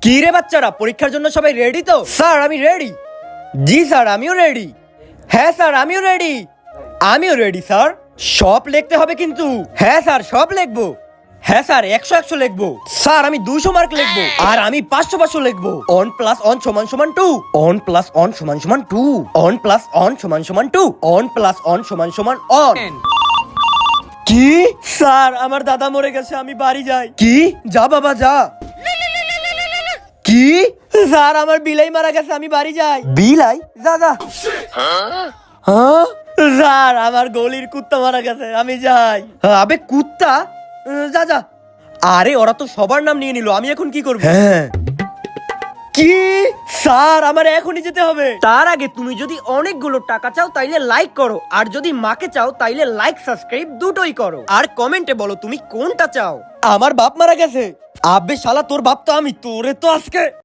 কি রে বাচ্চারা, পরীক্ষার জন্য সবাই রেডি তো? স্যার আমি রেডি। জি স্যার আমিও রেডি। হ্যাঁ স্যার আমিও রেডি। আমিও রেডি স্যার। সব লিখতে হবে কিন্তু। হ্যাঁ স্যার সব লিখবো। হ্যাঁ স্যার 100 লিখবো। স্যার আমি 200 মার্ক লিখবো। আর আমি 500 লিখবো। অন প্লাস অন সমান সমান 2। অন প্লাস অন সমান সমান 2। অন প্লাস অন সমান সমান 2। অন প্লাস অন সমান সমান অন। কি? স্যার আমার দাদা মরে গেছে, আমি বাড়ি যাই। কি? যা বাবা যা। কি? স্যার আমার বিলাই মারা গেছে, আমি বাড়ি যাই। বিলাই? যা যা। হ্যাঁ স্যার আমার গলির কুত্তা মারা গেছে, আমি যাই। আবে কুত্তা? যা যা। আরে ওরা তো সবার নাম নিয়ে নিল, আমি এখন কি করব? হ্যাঁ কি? স্যার আমার এখনই যেতে হবে। তার আগে তুমি যদি অনেকগুলো টাকা চাও তাইলে লাইক করো, আর যদি মাকে চাও তাইলে লাইক সাবস্ক্রাইব দুটোই করো, আর কমেন্টে বলো তুমি কোনটা চাও। আমার বাপ মারা গেছে। আবে শালা তোর বাপ তো আমি, তোরে তো আজকে